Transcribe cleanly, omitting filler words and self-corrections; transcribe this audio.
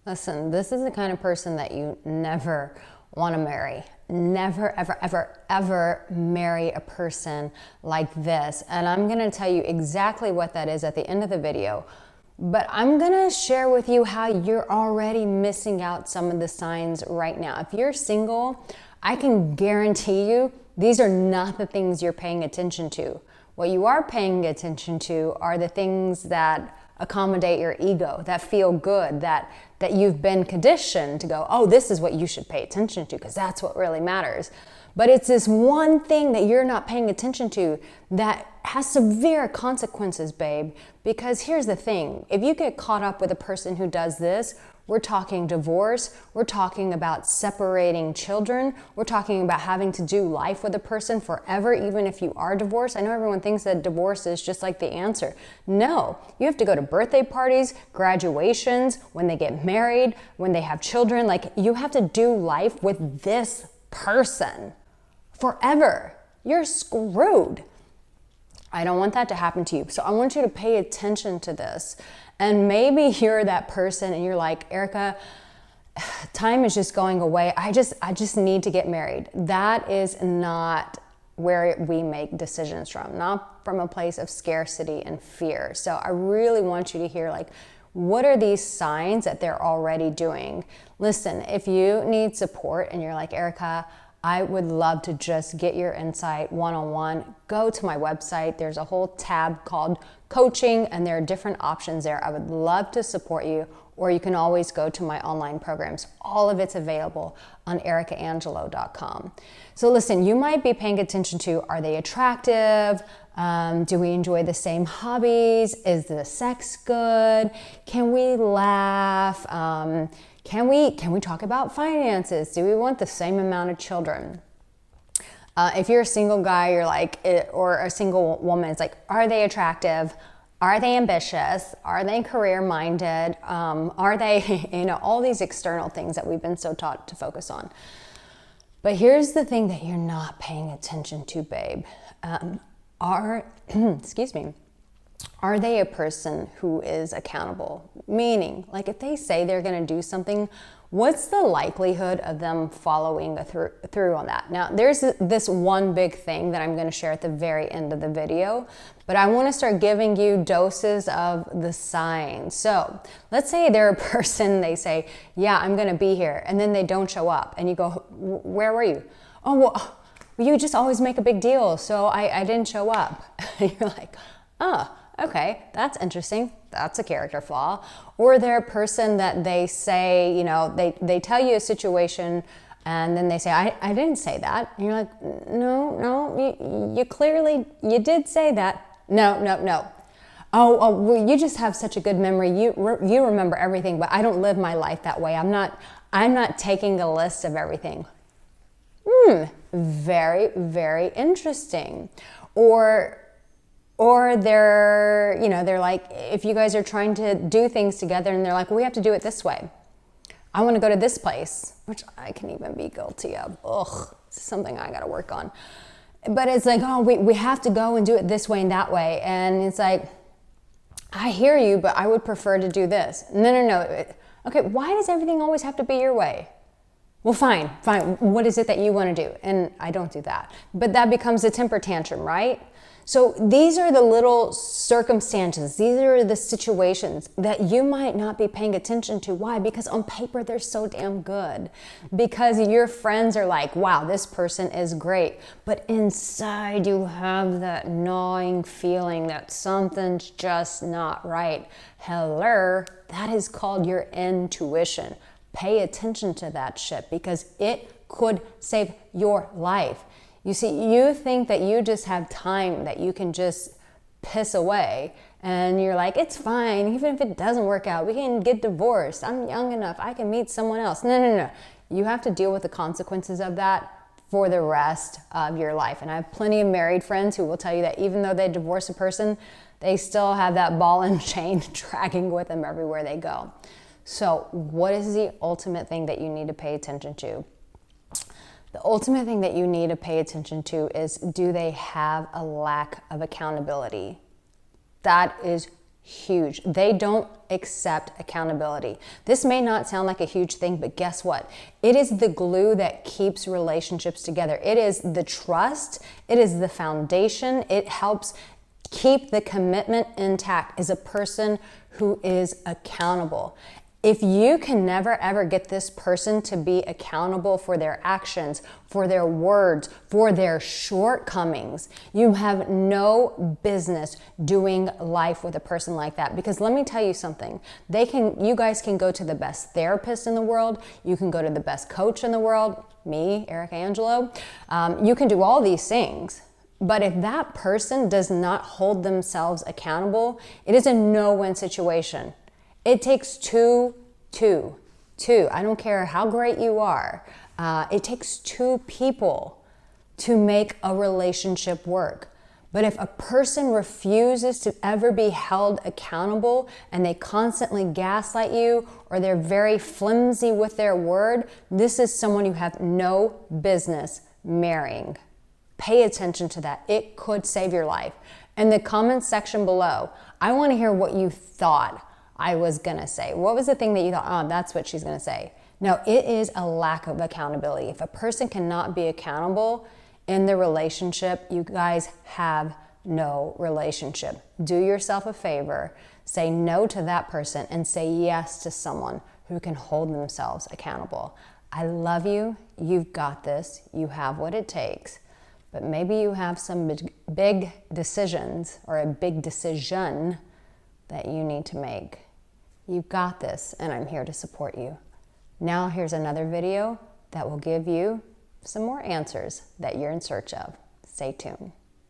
Listen, this is the kind of person that you never want to marry. Never, ever, ever, ever marry a person like this. And I'm going to tell you exactly what that is at the end of the video. But I'm going to share with you how you're already missing out some of the signs right now. If you're single, I can guarantee you these are not the things you're paying attention to. What you are paying attention to are the things that accommodate your ego, that feel good, that you've been conditioned to go, oh, this is what you should pay attention to because that's what really matters. But it's this one thing that you're not paying attention to that has severe consequences, babe. Because here's the thing, if you get caught up with a person who does this, we're talking divorce, we're talking about separating children, we're talking about having to do life with a person forever, even if you are divorced. I know everyone thinks that divorce is just like the answer. No, you have to go to birthday parties, graduations, when they get married, when they have children. Like, you have to do life with this person forever. You're screwed. I don't want that to happen to you. So I want you to pay attention to this. And maybe you're that person and you're like, Arica, time is just going away. I just need to get married. That is not where we make decisions from, not from a place of scarcity and fear. So I really want you to hear, like, what are these signs that they're already doing? Listen, if you need support and you're like, Arica, I would love to just get your insight one-on-one, go to my website. There's a whole tab called coaching and there are different options there. I would love to support you, or you can always go to my online programs. All of it's available on aricaangelo.com. So listen, you might be paying attention to, are they attractive? Do we enjoy the same hobbies? Is the sex good? Can we laugh? Can we talk about finances? Do we want the same amount of children? If you're a single guy, you're like, or a single woman, it's like, are they attractive? Are they ambitious? Are they career-minded? Are they, all these external things that we've been so taught to focus on. But here's the thing that you're not paying attention to, babe. Excuse me. Are they a person who is accountable? Meaning, like, if they say they're going to do something, what's the likelihood of them following through on that? Now, there's this one big thing that I'm going to share at the very end of the video, but I want to start giving you doses of the signs. So let's say they're a person, they say, yeah, I'm going to be here, and then they don't show up, and you go, where were you? Oh, well, you just always make a big deal, so I didn't show up. You're like, oh, okay, that's interesting. That's a character flaw. Or they're a person that they say, they tell you a situation and then they say, I didn't say that. And you're like, no, you clearly, you did say that. No. Oh, well, you just have such a good memory. You remember everything, but I don't live my life that way. I'm not taking a list of everything. Very, very interesting. Or they're like, if you guys are trying to do things together and they're like, well, we have to do it this way. I want to go to this place, which I can even be guilty of. Ugh, it's something I got to work on. But it's like, oh, we have to go and do it this way and that way. And it's like, I hear you, but I would prefer to do this. No. Okay, why does everything always have to be your way? Well, fine. What is it that you want to do? And I don't do that. But that becomes a temper tantrum, right? So these are the little circumstances, these are the situations that you might not be paying attention to. Why? Because on paper, they're so damn good. Because your friends are like, wow, this person is great. But inside you have that gnawing feeling that something's just not right. Hello, that is called your intuition. Pay attention to that shit because it could save your life. You see, you think that you just have time that you can just piss away and you're like, it's fine. Even if it doesn't work out, we can get divorced. I'm young enough. I can meet someone else. No. You have to deal with the consequences of that for the rest of your life. And I have plenty of married friends who will tell you that even though they divorce a person, they still have that ball and chain dragging with them everywhere they go. So what is the ultimate thing that you need to pay attention to? The ultimate thing that you need to pay attention to is, do they have a lack of accountability? That is huge. They don't accept accountability. This may not sound like a huge thing, but guess what? It is the glue that keeps relationships together. It is the trust. It is the foundation. It helps keep the commitment intact, is a person who is accountable. If you can never ever get this person to be accountable for their actions, for their words, for their shortcomings, you have no business doing life with a person like that. Because let me tell you something, you guys can go to the best therapist in the world, you can go to the best coach in the world, me, Arica Angelo, you can do all these things. But if that person does not hold themselves accountable, it is a no-win situation. It takes two. I don't care how great you are. It takes two people to make a relationship work. But if a person refuses to ever be held accountable and they constantly gaslight you or they're very flimsy with their word, this is someone you have no business marrying. Pay attention to that. It could save your life. In the comments section below, I want to hear what you thought I was going to say. What was the thing that you thought, oh, that's what she's going to say? No, it is a lack of accountability. If a person cannot be accountable in the relationship, you guys have no relationship. Do yourself a favor, say no to that person, and say yes to someone who can hold themselves accountable. I love you. You've got this. You have what it takes. But maybe you have some big decisions or a big decision that you need to make. You've got this, and I'm here to support you. Now here's another video that will give you some more answers that you're in search of. Stay tuned.